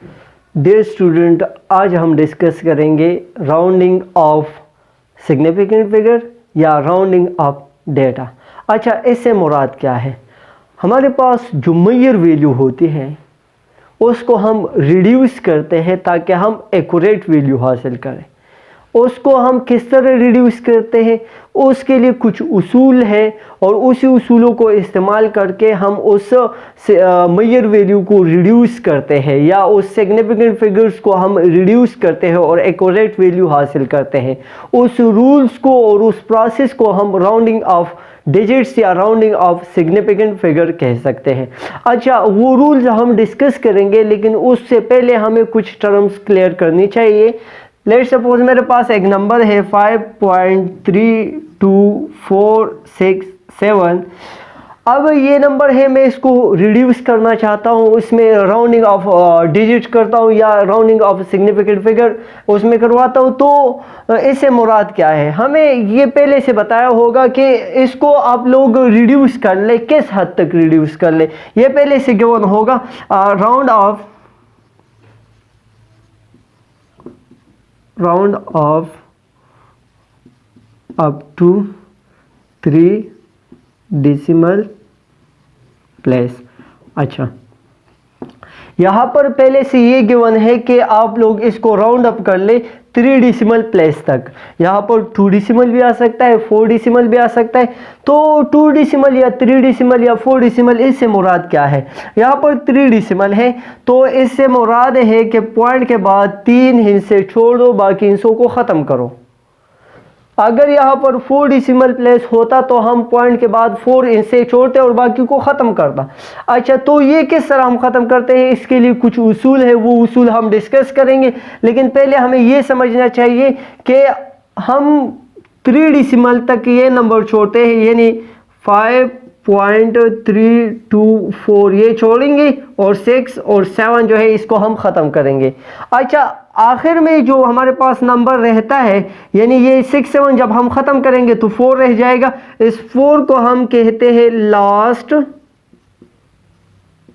Dear student, आज हम discuss करेंगे राउंडिंग ऑफ सिग्निफिकेंट फिगर या राउंडिंग ऑफ डेटा। अच्छा, इससे मुराद क्या है? हमारे पास जो मेजर वैल्यू होती है उसको हम रिड्यूस करते हैं ताकि हम एक्यूरेट वैल्यू हासिल करें। उसको हम किस तरह रिड्यूस करते हैं, उसके लिए कुछ उसूल है और उसी उसूलों को इस्तेमाल करके हम उस मेजर वैल्यू को रिड्यूस करते हैं या उस सिग्निफिकेंट फिगर्स को हम रिड्यूस करते हैं और एक्यूरेट वैल्यू हासिल करते हैं। उस रूल्स को और उस प्रोसेस को हम राउंडिंग ऑफ डिजिट्स या राउंडिंग ऑफ सिग्निफिकेंट फिगर कह सकते हैं। अच्छा, वो रूल्स हम डिस्कस करेंगे, लेकिन उससे पहले हमें कुछ टर्म्स क्लियर करनी चाहिए। लेट्स सपोज मेरे पास एक नंबर है 5.32467। अब ये नंबर है, मैं इसको रिड्यूस करना चाहता हूँ, इसमें राउंडिंग ऑफ डिजिट करता हूँ या राउंडिंग ऑफ सिग्निफिकेंट फिगर उसमें करवाता हूँ। तो इससे मुराद क्या है? हमें ये पहले से बताया होगा कि इसको आप लोग रिड्यूस कर ले, किस हद तक रिड्यूस कर ले ये पहले से गिवन होगा। Round off up to 3 decimal place. अच्छा, यहाँ पर पहले से ये गिवन है कि आप लोग इसको राउंड अप कर ले 3 डेसिमल प्लेस तक। यहाँ पर 2 डेसिमल भी आ सकता है, 4 डेसिमल भी आ सकता है। तो 2 डेसिमल या 3 डेसिमल या 4 डेसिमल, इससे मुराद क्या है? यहाँ पर 3 डेसिमल है तो इससे मुराद है कि पॉइंट के बाद 3 हिस्से छोड़ दो, बाकी हिस्सों को ख़त्म करो। अगर यहाँ पर 4 डेसिमल प्लेस होता तो हम पॉइंट के बाद 4 हिस्से छोड़ते और बाकी को ख़त्म करता। अच्छा, तो ये किस तरह हम ख़त्म करते हैं, इसके लिए कुछ उसूल है, वो उसूल हम डिस्कस करेंगे। लेकिन पहले हमें ये समझना चाहिए कि हम 3 डेसिमल तक ये नंबर छोड़ते हैं, यानी 5.324 ये छोड़ेंगे और 6 और 7 जो है इसको हम ख़त्म करेंगे। अच्छा, आखिर में जो हमारे पास नंबर रहता है, यानी ये 6 7 जब हम ख़त्म करेंगे तो 4 रह जाएगा। इस 4 को हम कहते हैं लास्ट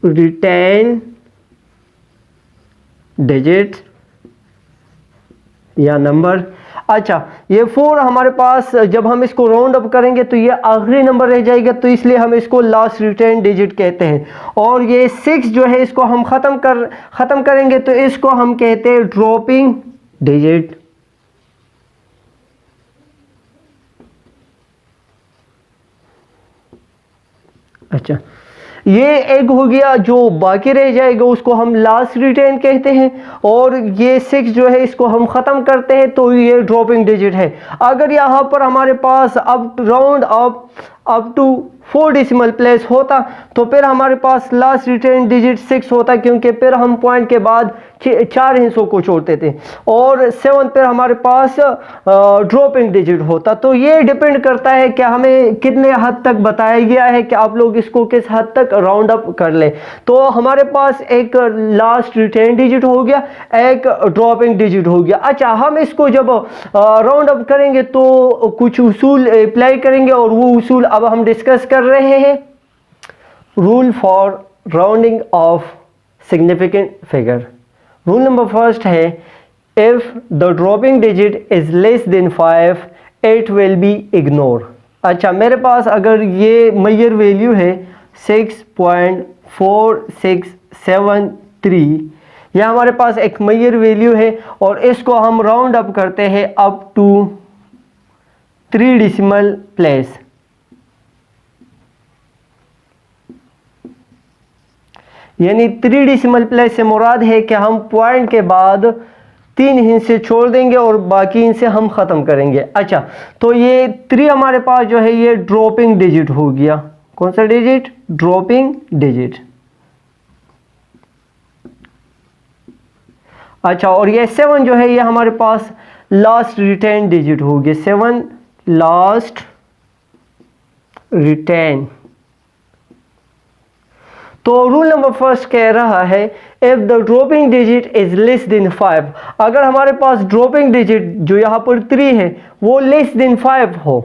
रिटेन डिजिट या नंबर। अच्छा, ये 4 हमारे पास जब हम इसको राउंड अप करेंगे तो ये आखिरी नंबर रह जाएगा, तो इसलिए हम इसको लास्ट रिटेन डिजिट कहते हैं। और ये 6 जो है इसको हम ख़त्म करेंगे तो इसको हम कहते हैं ड्रॉपिंग डिजिट। अच्छा, ये एक हो गया, जो बाकी रह जाएगा उसको हम लास्ट रिटेन कहते हैं। और ये 6 जो है इसको हम ख़त्म करते हैं तो ये ड्रॉपिंग डिजिट है। अगर यहाँ पर हमारे पास अब round up to 4 decimal place होता तो फिर हमारे पास लास्ट रिटेन डिजिट 6 होता, क्योंकि फिर हम पॉइंट के बाद 4 हिस्सों को छोड़ते थे और 7 पर हमारे पास ड्रॉपिंग डिजिट होता। तो ये डिपेंड करता है कि हमें कितने हद तक बताया गया है कि आप लोग इसको किस हद तक राउंड अप कर ले। तो हमारे पास एक लास्ट रिटेन डिजिट हो गया, एक ड्रॉपिंग डिजिट हो गया। अच्छा, हम इसको जब राउंड अप करेंगे तो कुछ उसूल अप्लाई करेंगे और वो उसूल अब हम डिस्कस कर रहे हैं। Rule for rounding off significant figure. Rule number first है, if the dropping digit is less than 5 it will be ignore. अच्छा, मेरे पास अगर ये मेजर वैल्यू है 6.4673, यह हमारे पास एक मेजर वैल्यू है और इसको हम राउंड अप करते हैं अप टू 3 डेसिमल प्लेस। यानी 3 डेसिमल प्लेस से मुराद है कि हम पॉइंट के बाद 3 हिस्से छोड़ देंगे और बाकी हिस्से हम ख़त्म करेंगे। अच्छा, तो ये 3 हमारे पास जो है ये ड्रॉपिंग डिजिट हो गया। कौन सा डिजिट? Dropping digit. अच्छा, और ये 7 जो है ये हमारे पास लास्ट रिटेन डिजिट हो गया। 7 लास्ट रिटेन। तो रूल नंबर फर्स्ट कह रहा है, if the dropping digit is less than 5, अगर हमारे पास ड्रॉपिंग डिजिट जो यहाँ पर 3 है वो लेस देन 5 हो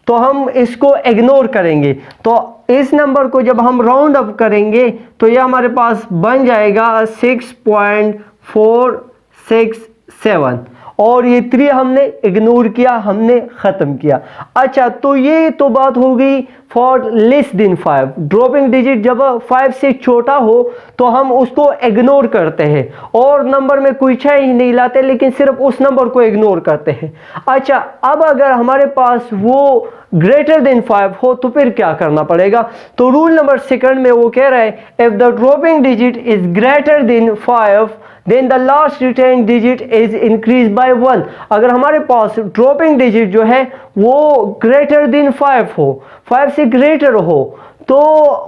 तो हम इसको इग्नोर करेंगे। तो इस नंबर को जब हम राउंड अप करेंगे तो ये हमारे पास बन जाएगा 6.467 और ये 3 हमने इग्नोर किया, हमने ख़त्म किया। अच्छा, तो ये तो बात हो गई for less than 5। Dropping digit जब 5 से छोटा हो तो हम उसको इग्नोर करते हैं और नंबर में कोई चेंज नहीं लाते, लेकिन सिर्फ उस नंबर को इग्नोर करते हैं। अच्छा, अब अगर हमारे पास वो ग्रेटर देन 5 हो तो फिर क्या करना पड़ेगा? तो रूल नंबर 2 में वो कह रहा है if the dropping digit is greater than 5 then the last retained digit is increase by 1। अगर हमारे पास ड्रॉपिंग डिजिट जो है वो ग्रेटर देन 5 हो, 5 से ग्रेटर हो, तो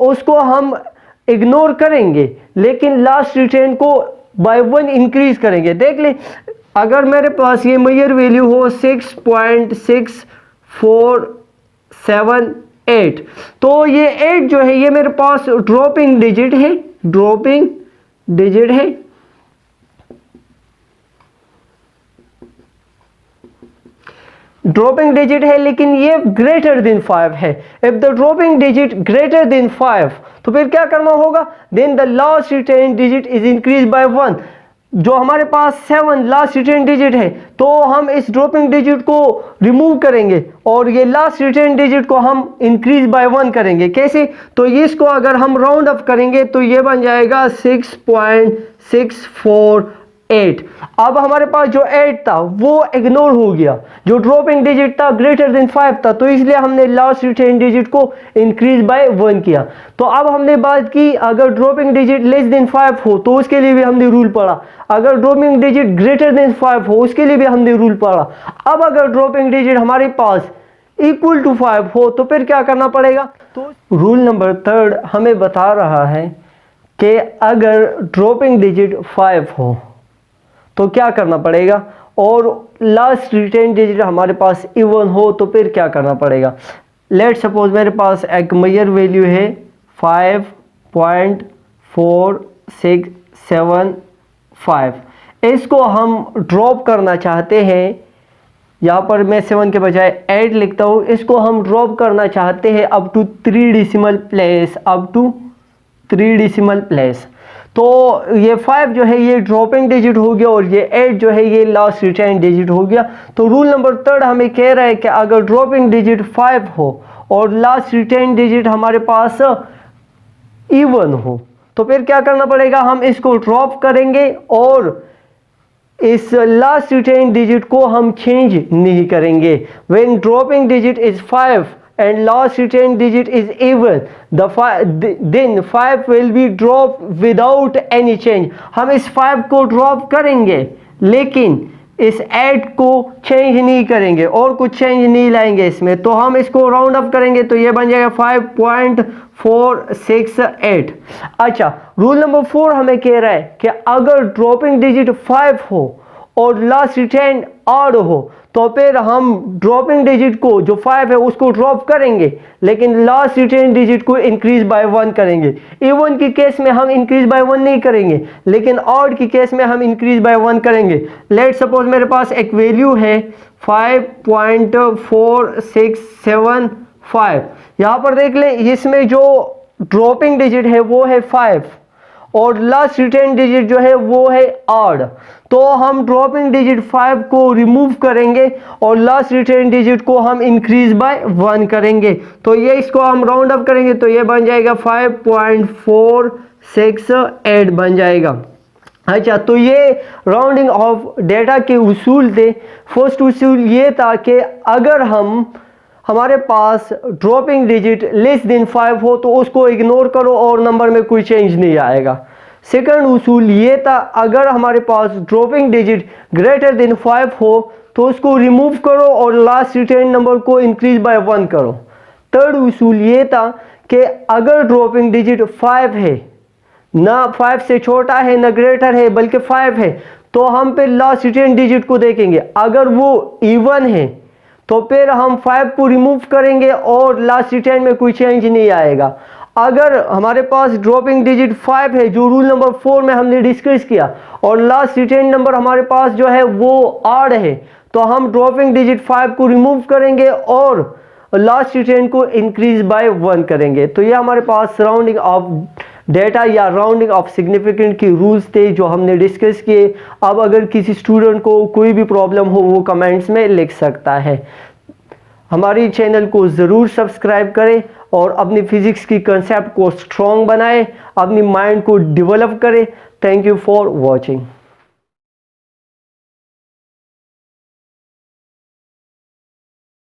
उसको हम इग्नोर करेंगे, लेकिन लास्ट रिटेन को बाय 1 इंक्रीज करेंगे। देख ले, अगर मेरे पास ये मेजर वैल्यू हो 6.6478 तो ये 8 जो है ये मेरे पास ड्रॉपिंग डिजिट है, ड्रॉपिंग डिजिट है। ड्रॉपिंग डिजिट है, लेकिन ये ग्रेटर देन 5 है। If the dropping digit greater than 5 तो फिर क्या करना होगा? Then the last retained digit is increase by 1। जो हमारे पास 7 लास्ट रिटेन डिजिट है तो हम इस ड्रॉपिंग डिजिट को रिमूव करेंगे और ये लास्ट रिटेन डिजिट को हम इंक्रीज बाय 1 करेंगे। कैसे? तो इसको अगर हम राउंड अप करेंगे तो ये बन जाएगा 6.648। अब हमारे पास जो 8 था वो इग्नोर हो गया, जो ड्रॉपिंग डिजिट था ग्रेटर देन 5 था, तो इसलिए हमने लास्ट रिटेन डिजिट को इंक्रीज बाय 1 किया। तो अब हमने बात की अगर ड्रॉपिंग डिजिट लेस देन 5 हो तो उसके लिए भी हमने रूल पढ़ा, अगर ड्रॉपिंग डिजिट ग्रेटर देन 5 हो उसके लिए भी हमने रूल पढ़ा। अब अगर ड्रॉपिंग डिजिट हमारे पास इक्वल टू 5 हो तो फिर क्या करना पड़ेगा? तो रूल नंबर 3 हमें बता रहा है कि अगर ड्रॉपिंग डिजिट 5 हो तो क्या करना पड़ेगा, और लास्ट रिटेन डिजिट हमारे पास इवन हो तो फिर क्या करना पड़ेगा। लेट सपोज मेरे पास एक मेजर वैल्यू है 5.4675, इसको हम ड्रॉप करना चाहते हैं। यहाँ पर मैं 7 के बजाय 8 लिखता हूँ, इसको हम ड्रॉप करना चाहते हैं up to 3 decimal place, up to 3 decimal place. तो ये 5 जो है ये ड्रॉपिंग डिजिट हो गया और ये 8 जो है ये लास्ट रिटेन डिजिट हो गया। तो रूल नंबर 3 हमें कह रहा है कि अगर ड्रॉपिंग डिजिट 5 हो और लास्ट रिटेन डिजिट हमारे पास इवन हो तो फिर क्या करना पड़ेगा? हम इसको ड्रॉप करेंगे और इस लास्ट रिटेन डिजिट को हम चेंज नहीं करेंगे। When dropping digit is 5 and last retained digit is even, then 5 will be dropped without any change। हम इस 5 को ड्रॉप करेंगे लेकिन इस 8 को चेंज नहीं करेंगे और कुछ चेंज नहीं लाएंगे इसमें। तो हम इसको राउंड अप करेंगे तो ये बन जाएगा 5.468। अच्छा, रूल नंबर 4 हमें कह रहा है कि अगर ड्रॉपिंग डिजिट 5 हो और लास्ट रिटेन ऑड हो तो फिर हम ड्रॉपिंग डिजिट को जो 5 है उसको ड्रॉप करेंगे, लेकिन लास्ट रिटेन डिजिट को इंक्रीज बाय 1 करेंगे। इवन की केस में हम इंक्रीज बाय 1 नहीं करेंगे, लेकिन ऑड की केस में हम इंक्रीज बाय 1 करेंगे। लेट सपोज मेरे पास एक वैल्यू है 5.4675। यहाँ पर देख ले, इसमें जो ड्रॉपिंग डिजिट है वो है 5 और लास्ट रिटेन डिजिट जो है वो है ऑड। तो हम ड्रॉपिंग डिजिट 5 को रिमूव करेंगे और लास्ट रिटेन डिजिट को हम इंक्रीज बाय 1 करेंगे। तो ये इसको हम राउंड अप करेंगे तो ये बन जाएगा 5.468 बन जाएगा। अच्छा, तो ये राउंडिंग ऑफ डेटा के उसूल थे। फर्स्ट उसूल ये था कि अगर हमारे पास ड्रॉपिंग डिजिट लेस देन 5 हो तो उसको इग्नोर करो और नंबर में कोई चेंज नहीं आएगा। सेकंड उसूल ये था अगर हमारे पास ड्रॉपिंग डिजिट ग्रेटर देन 5 हो तो उसको रिमूव करो और लास्ट रिटेन नंबर को इंक्रीज बाय 1 करो। थर्ड उसूल ये था कि अगर ड्रॉपिंग डिजिट 5 है, ना 5 से छोटा है ना ग्रेटर है बल्कि 5 है, तो हम फिर लास्ट रिटेन डिजिट को देखेंगे। अगर वो इवन है तो फिर हम 5 को रिमूव करेंगे और लास्ट रिटेन में कोई चेंज नहीं आएगा। अगर हमारे पास ड्रॉपिंग डिजिट 5 है जो रूल नंबर 4 में हमने डिस्कस किया और लास्ट रिटेन नंबर हमारे पास जो है वो ऑड है, तो हम ड्रॉपिंग डिजिट 5 को रिमूव करेंगे और और लास्ट रिटेन को इंक्रीज बाय 1 करेंगे। तो ये हमारे पास राउंडिंग ऑफ डेटा या राउंडिंग ऑफ सिग्निफिकेंट के रूल्स थे जो हमने डिस्कस किए। अब अगर किसी स्टूडेंट को कोई भी प्रॉब्लम हो वो कमेंट्स में लिख सकता है। हमारी चैनल को ज़रूर सब्सक्राइब करें और अपनी फिज़िक्स की कंसेप्ट को स्ट्रॉन्ग बनाएं, अपनी माइंड को डेवलप करें। Thank you for watching.